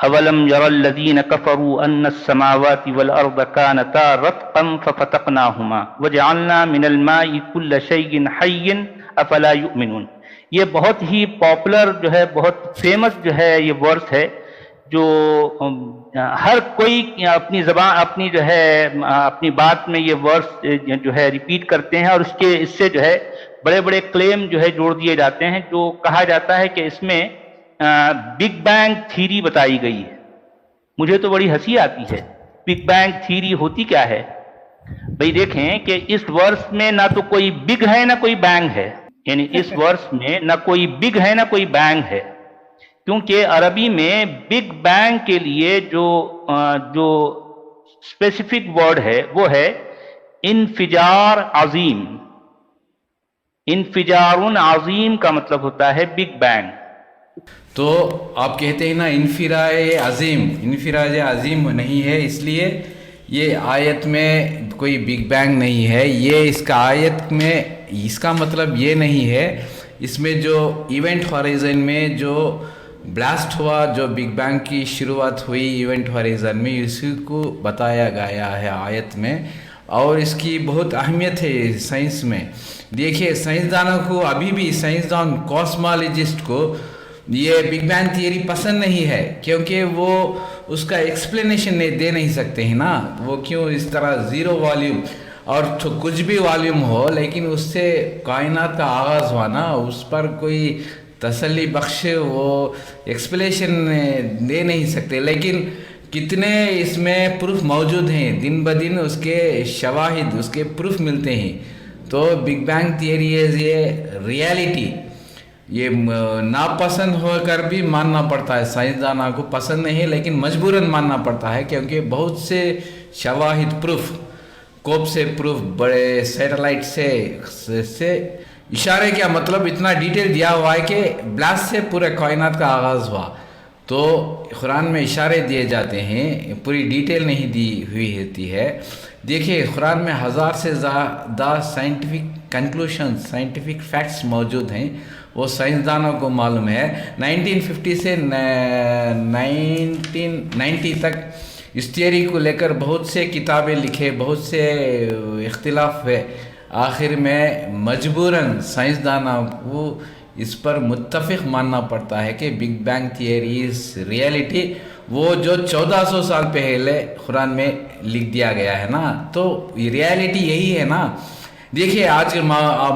اولم یر الذین کفروا ان السماوات والارض کانتا رتقا ففتقناہما وجعلنا من الماء کل شیء حی افلا یؤمنون. یہ بہت ہی پاپولر جو ہے، بہت فیمس جو ہے یہ ورس ہے، جو ہر کوئی اپنی زبان اپنی جو ہے اپنی بات میں یہ ورس جو ہے ریپیٹ کرتے ہیں، اور اس سے جو ہے بڑے بڑے کلیم جو ہے جوڑ دیے جاتے ہیں، جو کہا جاتا ہے کہ اس میں بگ بینگ تھیری بتائی گئی ہے. مجھے تو بڑی ہنسی آتی ہے. بگ بینگ تھیری ہوتی کیا ہے؟ بھئی دیکھیں کہ اس ورس میں نہ تو کوئی بگ ہے نہ کوئی بینگ ہے، یعنی اس ورس میں نہ کوئی بگ ہے نہ کوئی بینگ ہے، کیونکہ عربی میں بگ بینگ کے لیے جو اسپیسیفک ورڈ ہے وہ ہے انفجار عظیم. انفجار عظیم کا مطلب ہوتا ہے بگ بینگ. تو آپ کہتے ہیں نا انفراج عظیم نہیں ہے، اس لیے یہ آیت میں کوئی بگ بینگ نہیں ہے. یہ اس کا آیت میں اس کا مطلب یہ نہیں ہے. اس میں جو ایونٹ ہورائزن میں جو بلاسٹ ہوا، جو بگ بینگ کی شروعات ہوئی ایونٹ ہورائزن میں، اسی کو بتایا گیا ہے آیت میں، اور اس کی بہت اہمیت ہے سائنس میں. دیکھیے سائنسدانوں کو، ابھی بھی سائنسدان کاسمالوجسٹ کو یہ بگ بینگ تھیوری پسند نہیں ہے، کیونکہ وہ اس کا ایکسپلینیشن دے نہیں سکتے ہیں نا. وہ کیوں اس طرح زیرو والیوم اور کچھ بھی والیوم ہو، لیکن اس سے کائنات کا آغاز ہوا نا، اس پر کوئی تسلی بخش وہ ایکسپلینیشن دے نہیں سکتے. لیکن کتنے اس میں پروف موجود ہیں، دن بدن اس کے شواہد، اس کے پروف ملتے ہیں. تو بگ بینگ تھیوری یہ ریالٹی، یہ ناپسند ہو کر بھی ماننا پڑتا ہے. سائنسدانوں کو پسند نہیں ہے لیکن مجبوراً ماننا پڑتا ہے، کیونکہ بہت سے شواہد، پروف، کوپ سے پروف، بڑے سیٹلائٹ سے اشارے کیا مطلب اتنا ڈیٹیل دیا ہوا ہے کہ بلاسٹ سے پورے کائنات کا آغاز ہوا. تو قرآن میں اشارے دیے جاتے ہیں، پوری ڈیٹیل نہیں دی ہوئی ہوتی ہے. دیکھیے قرآن میں 1000 سے زیادہ سائنٹیفک کنکلوشن، سائنٹیفک فیکٹس موجود ہیں، وہ سائنسدانوں کو معلوم ہے. 1950 سے 1990 تک اس تھیوری کو لے کر بہت سے کتابیں لکھے، بہت سے اختلاف ہوئے. آخر میں مجبوراً سائنسدانوں کو اس پر متفق ماننا پڑتا ہے کہ big bang theory is reality, وہ جو 1400 سال پہلے قرآن میں لکھ دیا گیا ہے نا. تو ریالٹی یہی ہے نا. دیکھیے آج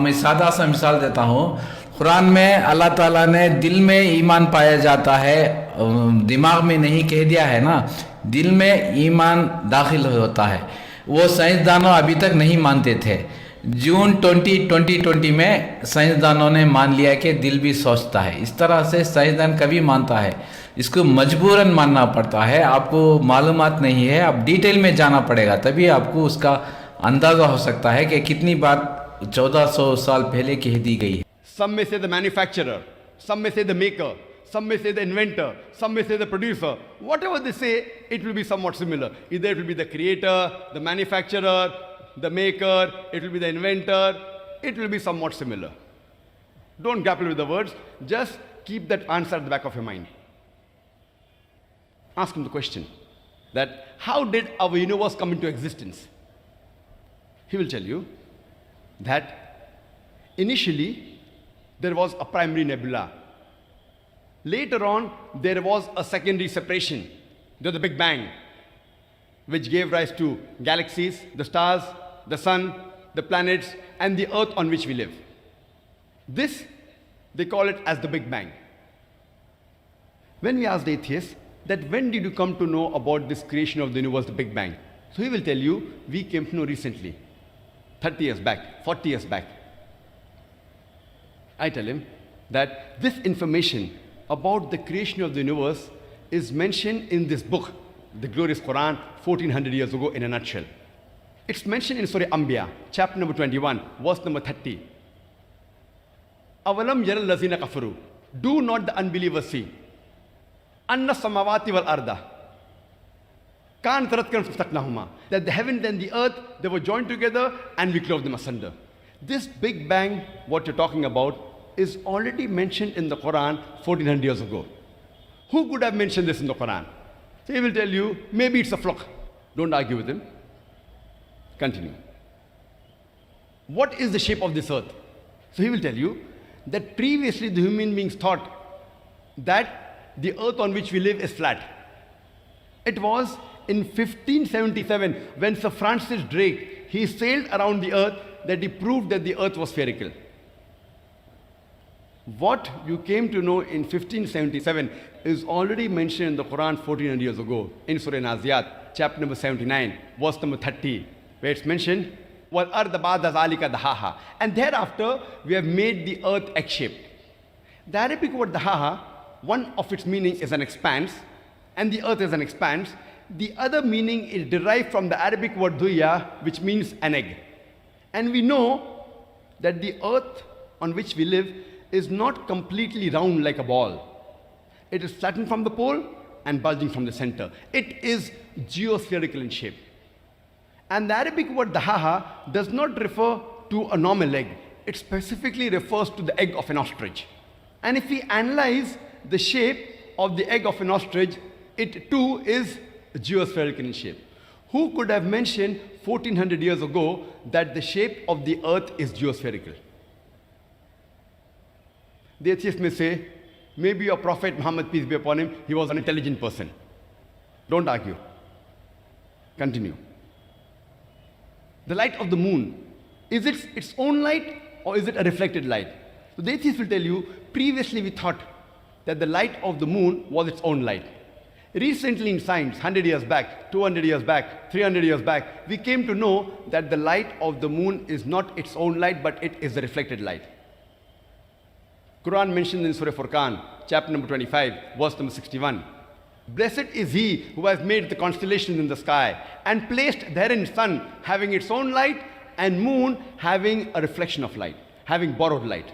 میں سادہ سا مثال دیتا ہوں. قرآن میں اللہ تعالیٰ نے دل میں ایمان پایا جاتا ہے، دماغ میں نہیں کہہ دیا ہے نا، دل میں ایمان داخل ہوتا ہے. وہ سائنسدانوں ابھی تک نہیں مانتے تھے. جون 2020 میں سائنسدانوں نے مان لیا کہ دل بھی سوچتا ہے. اس طرح سے سائنسدان کبھی مانتا ہے، اس کو مجبوراً ماننا پڑتا ہے. آپ کو معلومات نہیں ہے، آپ ڈیٹیل میں جانا پڑے گا، تبھی آپ کو اس کا اندازہ ہو سکتا ہے کہ کتنی بات 1400 سال پہلے کہہ دی گئی ہے. Some may say the manufacturer, some may say the maker, some may say the inventor, some may say the producer. Whatever they say, it will be somewhat similar. Either it will be the creator, the manufacturer, the maker, it will be the inventor, it will be somewhat similar. Don't grapple with the words, just keep that answer at the back of your mind. Ask him the question that how did our universe come into existence? He will tell you that initially there was a primary nebula. Later on, there was a secondary separation, the Big Bang, which gave rise to galaxies, the stars, the sun, the planets, and the earth on which we live. This, they call it as the Big Bang. When we asked atheists that when did you come to know about this creation of the universe, the Big Bang? So he will tell you, we came to know recently, 30 years back, 40 years back. I tell him that this information about the creation of the universe is mentioned in this book, the glorious Quran, 1400 years ago in a nutshell. It's mentioned in Surah Anbiya, chapter number 21, verse number 30. Avalam yaral lazina kafaru. Do not the unbelievers see? Anna samawati wal arda. Kan taratkan fastaqnahuma. That the heavens and the earth, they were joined together and we clove them asunder. This Big Bang, what you're talking about, is already mentioned in the Quran 1400 years ago. Who could have mentioned this in the Quran? So he will tell you, maybe it's a flock. Don't argue with him. Continue. What is the shape of this earth? So he will tell you that previously the human beings thought that the earth on which we live is flat. It was in 1577 when Sir Francis Drake, he sailed around the earth, that he proved that the earth was spherical. What you came to know in 1577 is already mentioned in the Quran 1400 years ago in Surah Naziyat, chapter number 79, verse number 30, where it's mentioned, وَالْأَرْضَ بَعْدَ ذَلِكَ دَحَاهَا. And thereafter, we have made the earth egg-shaped. The Arabic word dahaha, one of its meaning is an expanse, and the earth is an expanse. The other meaning is derived from the Arabic word duya, which means an egg. And we know that the earth on which we live is not completely round like a ball. It is flattened from the pole and bulging from the center. It is geospherical in shape. And the Arabic word dahaha does not refer to a normal egg. It specifically refers to the egg of an ostrich. And if we analyze the shape of the egg of an ostrich, it too is geospherical in shape. Who could have mentioned 1400 years ago that the shape of the earth is geospherical? The atheist may say, maybe your prophet Muhammad, peace be upon him, he was an intelligent person. Don't argue. Continue. The light of the moon, is it its own light or is it a reflected light? So the atheist will tell you, previously we thought that the light of the moon was its own light. Recently in science, 100 years back, 200 years back, 300 years back, we came to know that the light of the moon is not its own light, but it is the reflected light. Quran mentioned in Surah Furqan, chapter number 25, verse number 61. Blessed is he who has made the constellations in the sky and placed therein sun having its own light and moon having a reflection of light, having borrowed light.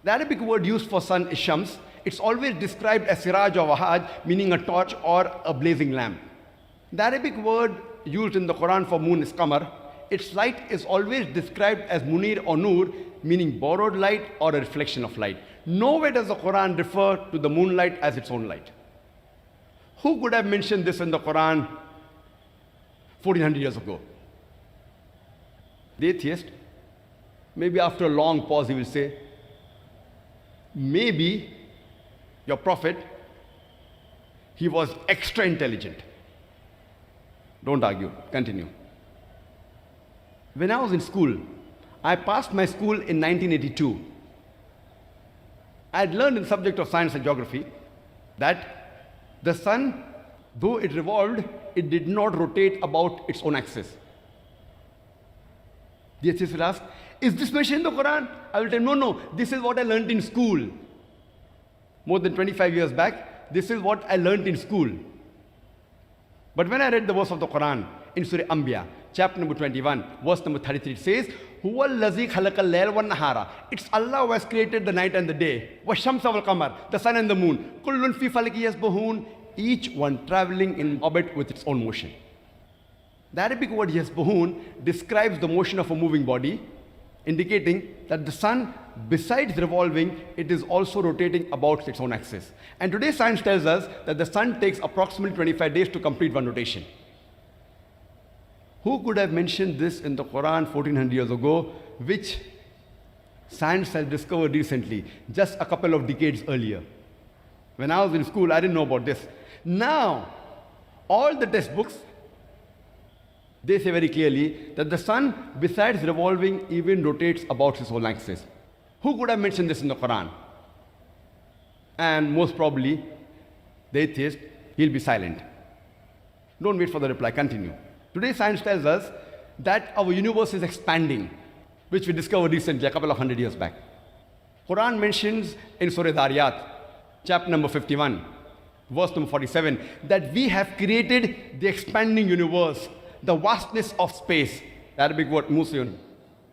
The Arabic word used for sun is shams. It's always described as siraj or wahaj, meaning a torch or a blazing lamp. The Arabic word used in the Quran for moon is qamar. Its light is always described as munir or nur, meaning borrowed light or a reflection of light. Nowhere does the Quran refer to the moonlight as its own light. Who could have mentioned this in the Quran 1400 years ago? The atheist, maybe after a long pause he will say, maybe your prophet, he was extra intelligent. Don't argue, continue. When I was in school, I passed my school in 1982. I had learned in the subject of science and geography that the sun, though it revolved, it did not rotate about its own axis. The atheist will ask, is this mentioned in the Quran? I will tell him, no, this is what I learned in school. More than 25 years back, this is what I learned in school. But when I read the verse of the Quran in Surah Anbiya, chapter number 21, verse number 33, it says, Huwa allazi khalaqa al-layl wa nahara. It's Allah who has created the night and the day. Wa shamsa wal qamar, the sun and the moon. Kullun fi falaki yasbahun, each one traveling in orbit with its own motion. The Arabic word yasbahun describes the motion of a moving body, indicating that the sun, besides revolving, it is also rotating about its own axis. And today science tells us that the sun takes approximately 25 days to complete one rotation. Who could have mentioned this in the Quran 1400 years ago, which science has discovered recently, just a couple of decades earlier? When I was in school, I didn't know about this. Now, all the textbooks, they say very clearly that the sun, besides revolving, even rotates about its own axis. Who could have mentioned this in the Quran? And most probably, the atheist, he'll be silent. Don't wait for the reply, continue. Today science tells us that our universe is expanding, which we discovered recently, a couple of 100 years back. Quran mentions in Surah Dariyat, chapter number 51, verse number 47, that we have created the expanding universe, the vastness of space. The Arabic word musyun.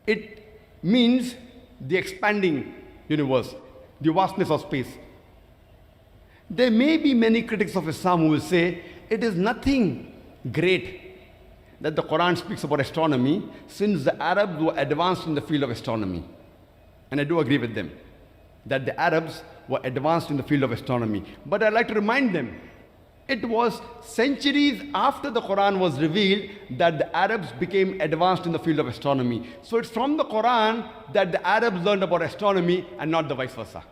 It means the expanding universe, the vastness of space. There may be many critics of Islam who will say it is nothing great that the Quran speaks about astronomy, since the Arabs were advanced in the field of astronomy. And I do agree with them that the Arabs were advanced in the field of astronomy. But I'd like to remind them, it was centuries after the Quran was revealed that the Arabs became advanced in the field of astronomy. So it's from the Quran that the Arabs learned about astronomy and not the vice versa.